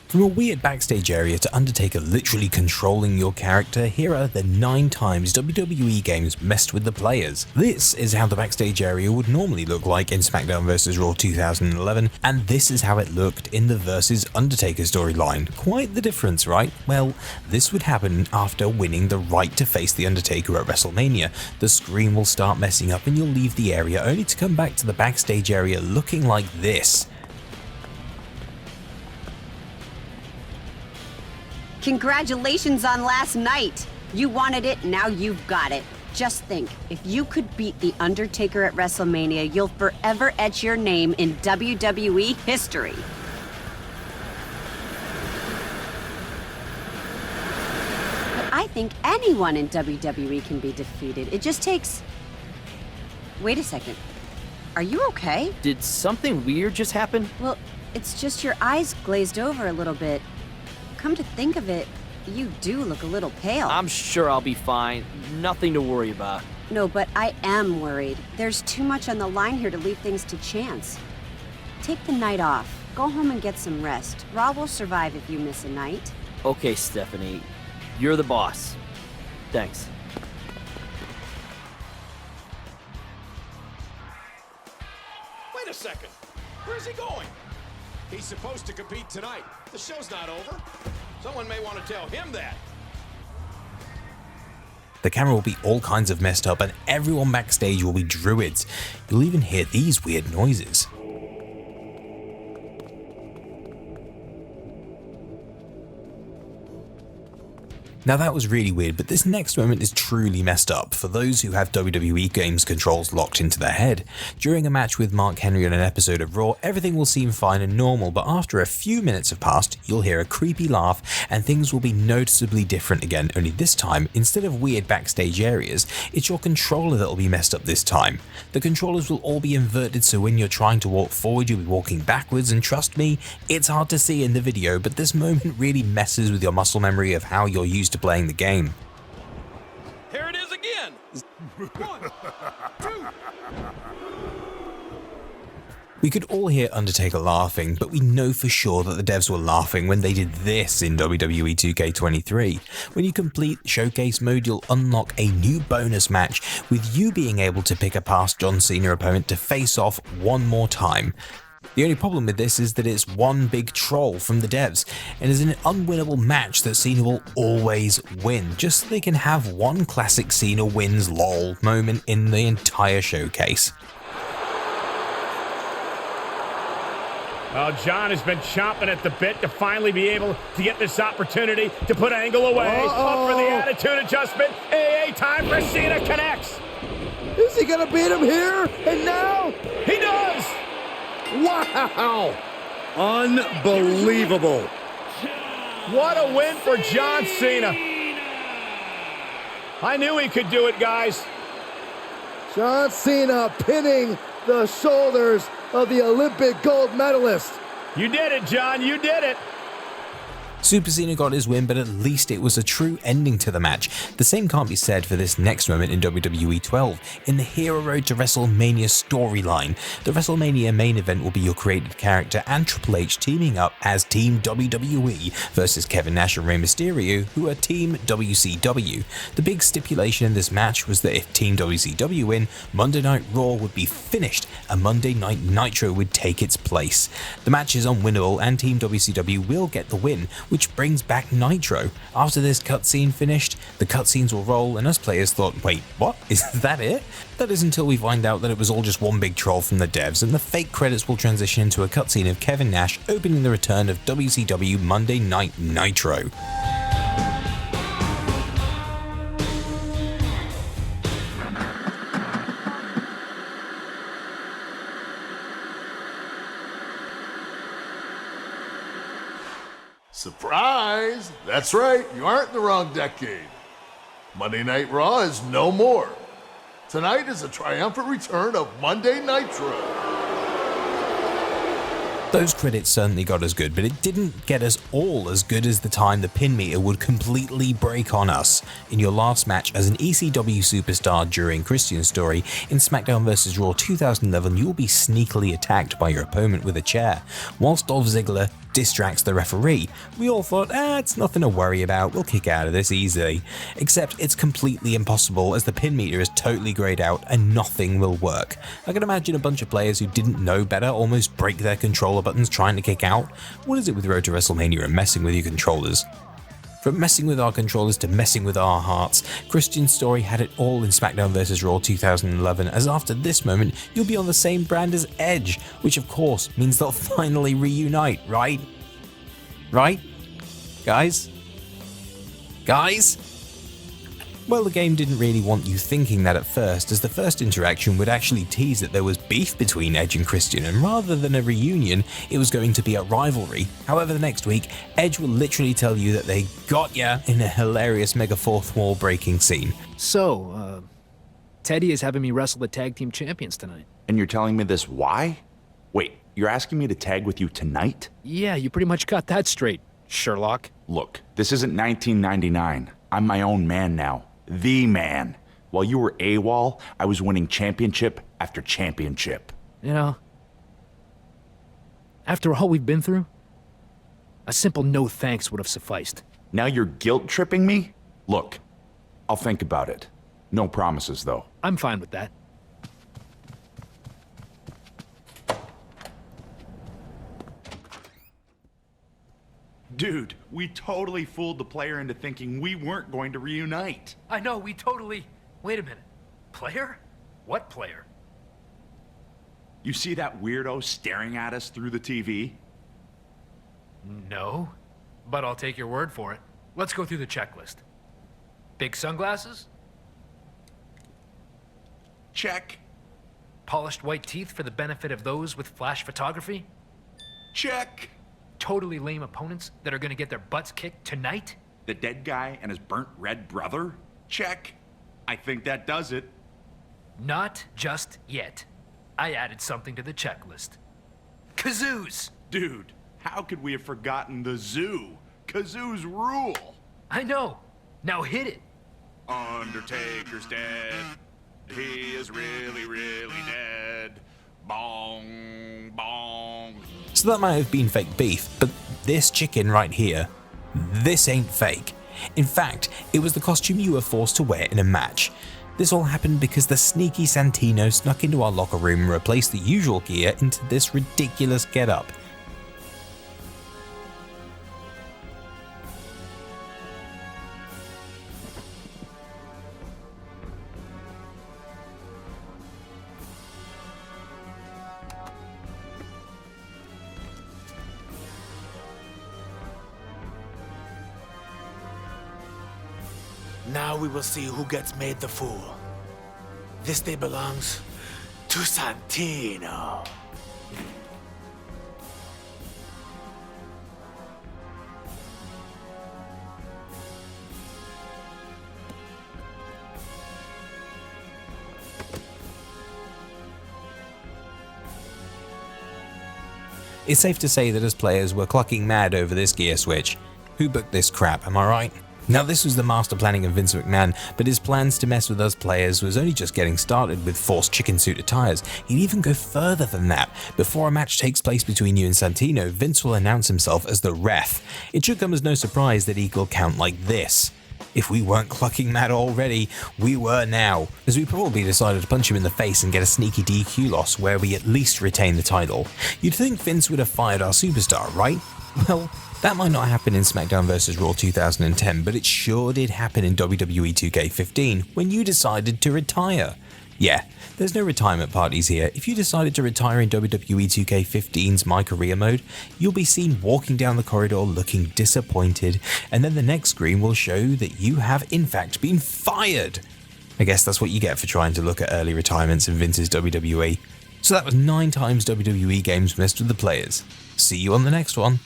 From a weird backstage area to Undertaker literally controlling your character, here are the 9 times WWE Games messed with the players. This is how the backstage area would normally look like in SmackDown vs. Raw 2011, and this is how it looked in the vs. Undertaker storyline. Quite the difference, right? Well, this would happen after winning the right to face The Undertaker at WrestleMania. The screen will start messing up and you'll leave the area only to come back to the backstage area looking like this. Congratulations on last night! You wanted it, now you've got it. Just think, if you could beat The Undertaker at WrestleMania, you'll forever etch your name in WWE history. But I think anyone in WWE can be defeated. It just takes... Wait a second. Are you okay? Did something weird just happen? Well, it's just your eyes glazed over a little bit. Come to think of it, you do look a little pale. I'm sure I'll be fine. Nothing to worry about. No, but I am worried. There's too much on the line here to leave things to chance. Take the night off. Go home and get some rest. Raw will survive if you miss a night. Okay, Stephanie. You're the boss. Thanks. Wait a second. Where's he going? He's supposed to compete tonight. The show's not over. Someone may want to tell him that. The camera will be all kinds of messed up and everyone backstage will be Druids. You'll even hear these weird noises. Now that was really weird, but this next moment is truly messed up for those who have WWE Games controls locked into their head. During a match with Mark Henry on an episode of Raw, everything will seem fine and normal, but after a few minutes have passed, you'll hear a creepy laugh and things will be noticeably different again, only this time, instead of weird backstage areas, it's your controller that will be messed up this time. The controllers will all be inverted, so when you're trying to walk forward, you'll be walking backwards, and trust me, it's hard to see in the video, but this moment really messes with your muscle memory of how you're used to playing the game. Here it is again. 1, 2. We could all hear Undertaker laughing, but we know for sure that the devs were laughing when they did this in WWE 2K23. When you complete Showcase mode, you'll unlock a new bonus match with you being able to pick a past John Cena opponent to face off one more time. The only problem with this is that it's one big troll from the devs, and is an unwinnable match that Cena will always win, just so they can have one classic Cena wins lol moment in the entire showcase. Well, John has been chomping at the bit to finally be able to get this opportunity to put Angle away. Up for the attitude adjustment. AA time for Cena connects. Is he gonna beat him here and now? He does! Wow! Unbelievable. What a win for John Cena. I knew he could do it, guys. John Cena pinning the shoulders of the Olympic gold medalist. You did it, John. You did it. Super Cena got his win, but at least it was a true ending to the match. The same can't be said for this next moment in WWE 12, in the Hero Road to WrestleMania storyline. The WrestleMania main event will be your created character and Triple H teaming up as Team WWE versus Kevin Nash and Rey Mysterio, who are Team WCW. The big stipulation in this match was that if Team WCW win, Monday Night Raw would be finished and Monday Night Nitro would take its place. The match is unwinnable and Team WCW will get the win, which brings back Nitro. After this cutscene finished, the cutscenes will roll and us players thought, wait, what? Is that it? That is until we find out that it was all just one big troll from the devs, and the fake credits will transition into a cutscene of Kevin Nash opening the return of WCW Monday Night Nitro. Surprise! That's right, you aren't in the wrong decade. Monday Night Raw is no more. Tonight is a triumphant return of Monday Nitro. Those credits certainly got us good, but it didn't get us all as good as the time the pin meter would completely break on us. In your last match as an ECW superstar during Christian's story, in SmackDown vs. Raw 2011, you will be sneakily attacked by your opponent with a chair. Whilst Dolph Ziggler distracts the referee. We all thought, it's nothing to worry about, we'll kick out of this easily. Except it's completely impossible as the pin meter is totally greyed out and nothing will work. I can imagine a bunch of players who didn't know better almost break their controller buttons trying to kick out. What is it with Road to WrestleMania and messing with your controllers? From messing with our controllers to messing with our hearts, Christian's story had it all in SmackDown vs. Raw 2011, as after this moment, you'll be on the same brand as Edge, which of course means they'll finally reunite, right? Right? Guys? Guys? Well, the game didn't really want you thinking that at first, as the first interaction would actually tease that there was beef between Edge and Christian, and rather than a reunion, it was going to be a rivalry. However, the next week, Edge will literally tell you that they got ya in a hilarious mega fourth wall breaking scene. So, Teddy is having me wrestle the tag team champions tonight. And you're telling me this why? Wait, you're asking me to tag with you tonight? Yeah, you pretty much got that straight, Sherlock. Look, this isn't 1999. I'm my own man now. The man. While you were AWOL, I was winning championship after championship. You know, after all we've been through, a simple no thanks would have sufficed. Now you're guilt-tripping me? Look, I'll think about it. No promises, though. I'm fine with that. Dude, we totally fooled the player into thinking we weren't going to reunite. I know, we totally... Wait a minute. Player? What player? You see that weirdo staring at us through the TV? No, but I'll take your word for it. Let's go through the checklist. Big sunglasses? Check. Polished white teeth for the benefit of those with flash photography? Check. Totally lame opponents that are gonna get their butts kicked tonight? The dead guy and his burnt red brother? Check. I think that does it. Not just yet. I added something to the checklist. Kazoos! Dude, how could we have forgotten the zoo? Kazoos rule. I know. Now hit it. Undertaker's dead. He is really, really dead. Bong, bong. So that might have been fake beef, but this chicken right here, this ain't fake. In fact, it was the costume you were forced to wear in a match. This all happened because the sneaky Santino snuck into our locker room and replaced the usual gear into this ridiculous getup. Now we will see who gets made the fool. This day belongs to Santino. It's safe to say that as players we're clocking mad over this gear switch. Who booked this crap, am I right? Now this was the master planning of Vince McMahon, but his plans to mess with us players was only just getting started with forced chicken suit attires. He'd even go further than that. Before a match takes place between you and Santino, Vince will announce himself as the ref. It should come as no surprise that he'll count like this. If we weren't clucking mad already, we were now, as we probably decided to punch him in the face and get a sneaky DQ loss where we at least retain the title. You'd think Vince would have fired our superstar, right? Well, that might not happen in SmackDown vs. Raw 2010, but it sure did happen in WWE 2K15 when you decided to retire. Yeah, there's no retirement parties here. If you decided to retire in WWE 2K15's My Career mode, you'll be seen walking down the corridor looking disappointed, and then the next screen will show that you have in fact been fired. I guess that's what you get for trying to look at early retirements in Vince's WWE. So that was 9 times WWE Games missed with the players. See you on the next one.